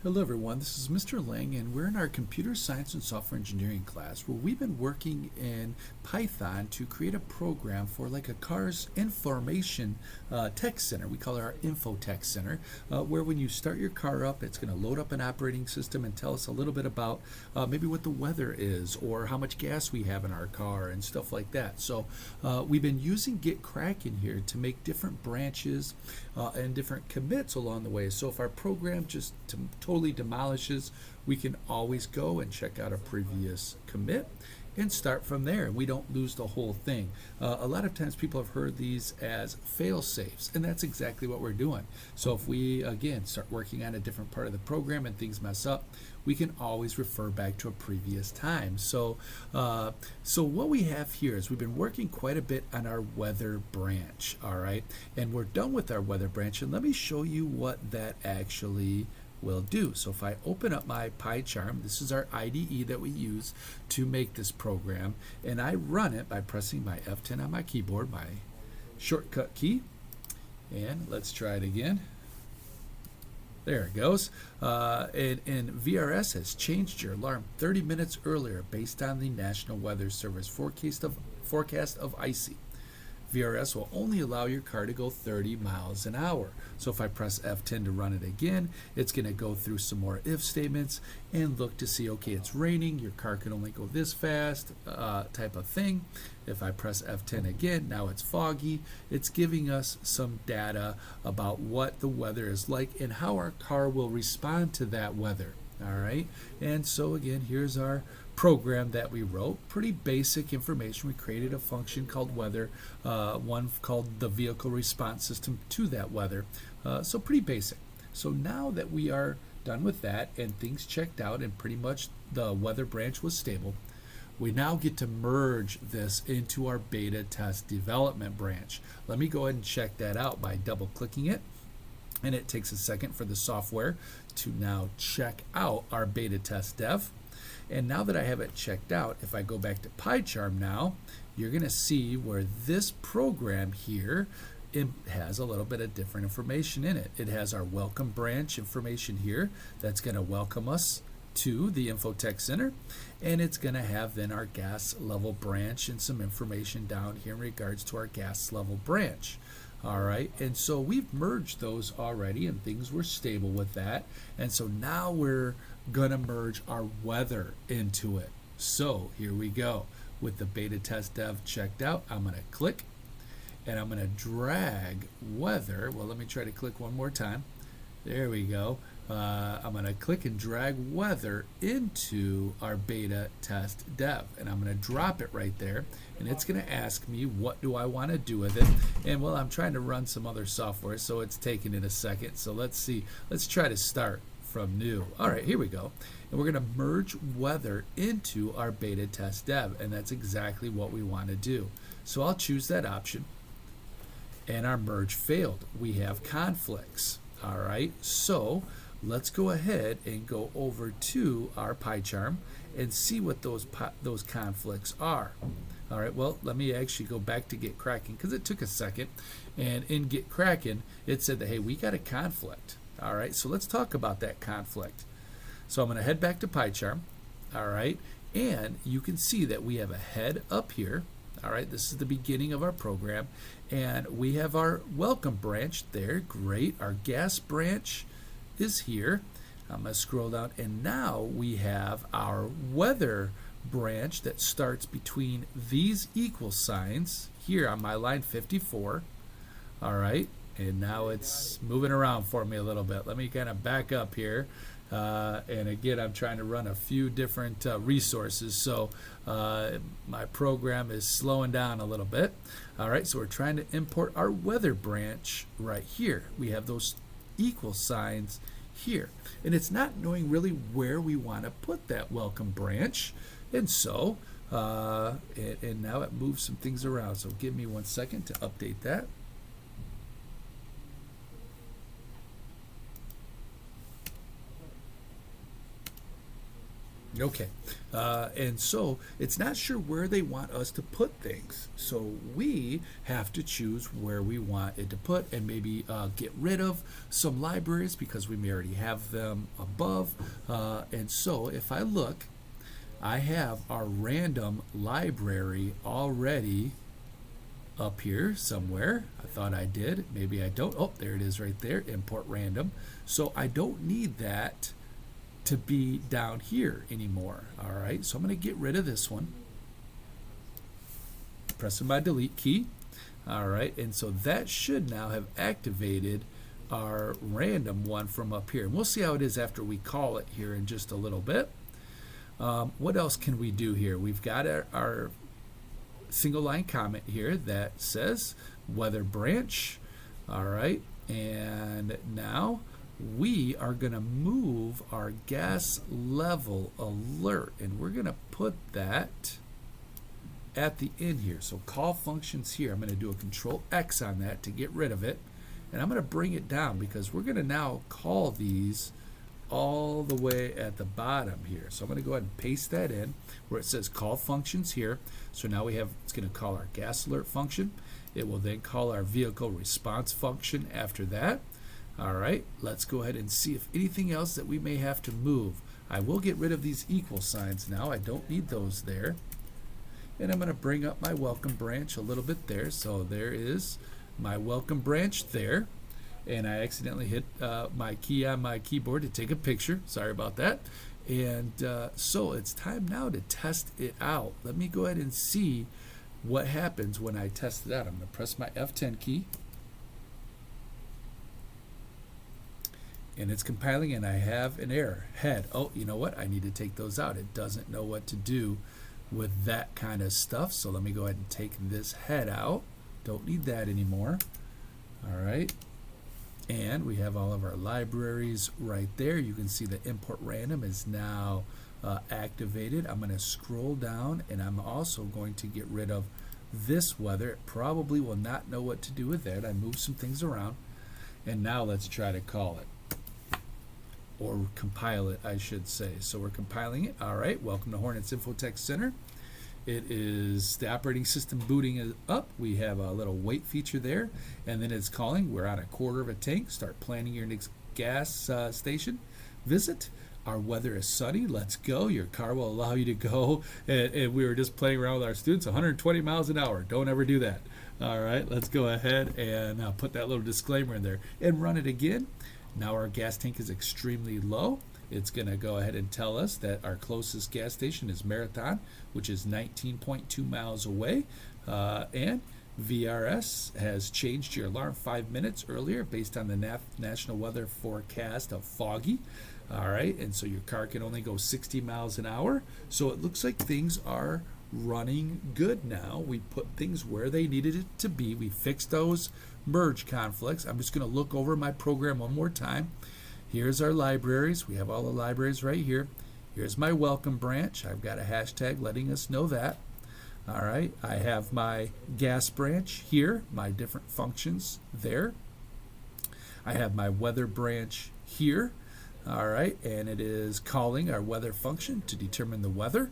Hello everyone, this is Mr. Lang and we're in our computer science and software engineering class where we've been working in Python to create a program for like a car's information tech center. We call it our info tech center, where when you start your car up, it's going to load up an operating system and tell us a little bit about maybe what the weather is or how much gas we have in our car and stuff like that. So we've been using GitKraken here to make different branches and different commits along the way. So if our program just totally demolishes, we can always go and check out a previous commit and start from there, and we don't lose the whole thing. A lot of times people have heard these as fail safes, and that's exactly what we're doing. So if we again start working on a different part of the program and things mess up, we can always refer back to a previous time. So what we have here is we've been working quite a bit on our weather branch, all right, and we're done with our weather branch, and let me show you what that actually will do. So if I open up my PyCharm, this is our IDE that we use to make this program, and I run it by pressing my F10 on my keyboard, my shortcut key, and let's try it again. There it goes. And VRS has changed your alarm 30 minutes earlier based on the National Weather Service forecast of icy. VRS will only allow your car to go 30 miles an hour. So if I press F10 to run it again, it's going to go through some more if statements and look to see, okay, it's raining, your car can only go this fast, type of thing. If I press F10 again, now it's foggy. It's giving us some data about what the weather is like and how our car will respond to that weather. All right, and so again, here's our program that we wrote. Pretty basic information. We created a function called weather, one called the vehicle response system to that weather. So pretty basic. So now that we are done with that and things checked out and pretty much the weather branch was stable, we now get to merge this into our beta test development branch. Let me go ahead and check that out by double clicking it. And it takes a second for the software to now check out our beta test dev. And now that I have it checked out, if I go back to PyCharm now, you're going to see where this program here, it has a little bit of different information in it. It has our welcome branch information here that's going to welcome us to the Infotech Center, and it's going to have then our gas level branch and some information down here in regards to our gas level branch. All right, and so we've merged those already and things were stable with that, and so now we're gonna merge our weather into it. So here we go. With the beta test dev checked out, I'm gonna click and I'm gonna drag weather. Well, let me try to click one more time. There we go. I'm going to click and drag weather into our beta test dev, and I'm going to drop it right there, and it's going to ask me what do I want to do with it. And well, I'm trying to run some other software, so it's taking it a second. So let's see. Let's try to start from new. All right, here we go. And we're going to merge weather into our beta test dev, and that's exactly what we want to do. So I'll choose that option, and our merge failed. We have conflicts. All right, so let's go ahead and go over to our PyCharm and see what those conflicts are. All right, well, let me actually go back to GitKraken because it took a second. And in GitKraken, it said that, hey, we got a conflict. All right, so let's talk about that conflict. So I'm going to head back to PyCharm. All right, and you can see that we have a head up here. All right, this is the beginning of our program, and we have our welcome branch there. Great. Our gas branch is here. I'm going to scroll down, and now we have our weather branch that starts between these equal signs here on my line 54. All right, and now it's moving around for me a little bit. Let me kind of back up here. And again, I'm trying to run a few different resources, so my program is slowing down a little bit. All right, so we're trying to import our weather branch right here. We have those equal signs here, and it's not knowing really where we want to put that welcome branch, and so and now it moves some things around. So give me 1 second to update that. Okay, and so it's not sure where they want us to put things. So we have to choose where we want it to put and maybe get rid of some libraries because we may already have them above. And so if I look, I have our random library already up here somewhere. I thought I did. Maybe I don't. Oh, there it is right there. Import random. So I don't need that to be down here anymore. All right, so I'm going to get rid of this one. Pressing my delete key. All right, and so that should now have activated our random one from up here. And we'll see how it is after we call it here in just a little bit. What else can we do here? We've got our single line comment here that says weather branch. All right, and now we are going to move our gas level alert, and we're going to put that at the end here. So call functions here. I'm going to do a control X on that to get rid of it, and I'm going to bring it down because we're going to now call these all the way at the bottom here. So I'm going to go ahead and paste that in where it says call functions here. So now it's going to call our gas alert function. It will then call our vehicle response function after that. All right, let's go ahead and see if anything else that we may have to move. I will get rid of these equal signs now. I don't need those there. And I'm going to bring up my welcome branch a little bit there. So there is my welcome branch there. And I accidentally hit my key on my keyboard to take a picture. Sorry about that. And so it's time now to test it out. Let me go ahead and see what happens when I test it out. I'm going to press my F10 key. And it's compiling, and I have an error. Head. Oh, you know what? I need to take those out. It doesn't know what to do with that kind of stuff. So let me go ahead and take this head out. Don't need that anymore. All right. And we have all of our libraries right there. You can see the import random is now activated. I'm going to scroll down, and I'm also going to get rid of this weather. It probably will not know what to do with that. I moved some things around. And now let's try to call it. Or compile it, I should say. So we're compiling it. All right, welcome to Hornets Infotech Center. It is the operating system booting up. We have a little wait feature there, and then it's calling. We're on a quarter of a tank. Start planning your next gas station visit. Our weather is sunny. Let's go. Your car will allow you to go. And we were just playing around with our students, 120 miles an hour. Don't ever do that. All right, let's go ahead and put that little disclaimer in there and run it again. Now our gas tank is extremely low. It's going to go ahead and tell us that our closest gas station is Marathon, which is 19.2 miles away. And VRS has changed your alarm 5 minutes earlier based on the national weather forecast of foggy. All right, and so your car can only go 60 miles an hour. So it looks like things are running good now. We put things where they needed it to be. We fixed those merge conflicts. I'm just going to look over my program one more time. Here's our libraries. We have all the libraries right here. Here's my welcome branch. I've got a hashtag letting us know that. All right, I have my gas branch here, my different functions there. I have my weather branch here. All right, and it is calling our weather function to determine the weather.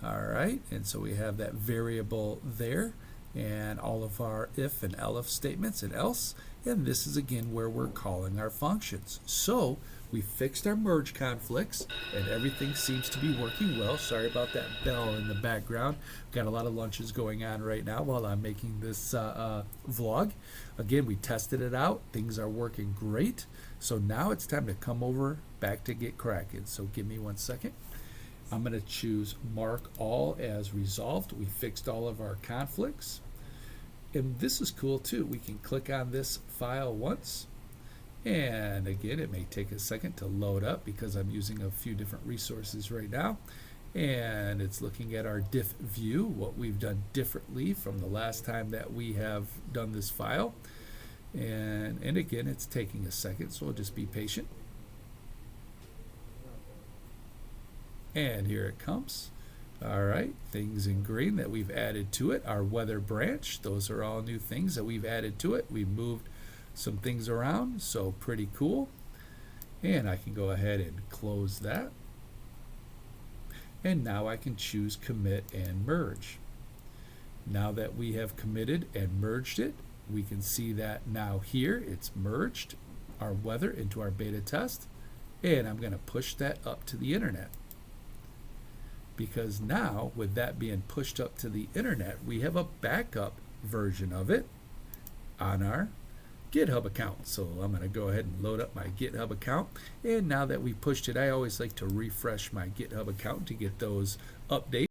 All right, and so we have that variable there and all of our if and elif statements and else. And this is again where we're calling our functions. So we fixed our merge conflicts and everything seems to be working well. Sorry about that bell in the background. Got a lot of lunches going on right now while I'm making this vlog. Again, we tested it out. Things are working great. So now it's time to come over back to GitKraken. So give me 1 second. I'm going to choose mark all as resolved. We fixed all of our conflicts. And this is cool too. We can click on this file once. And again, it may take a second to load up because I'm using a few different resources right now. And it's looking at our diff view, what we've done differently from the last time that we have done this file. And again, it's taking a second, so we'll just be patient. And here it comes. All right, things in green that we've added to it. Our weather branch, those are all new things that we've added to it. We've moved some things around, so pretty cool. And I can go ahead and close that. And now I can choose commit and merge. Now that we have committed and merged it, we can see that now here it's merged our weather into our beta test, and I'm going to push that up to the internet. Because now, with that being pushed up to the internet, we have a backup version of it on our GitHub account. So I'm going to go ahead and load up my GitHub account. And now that we pushed it, I always like to refresh my GitHub account to get those updates.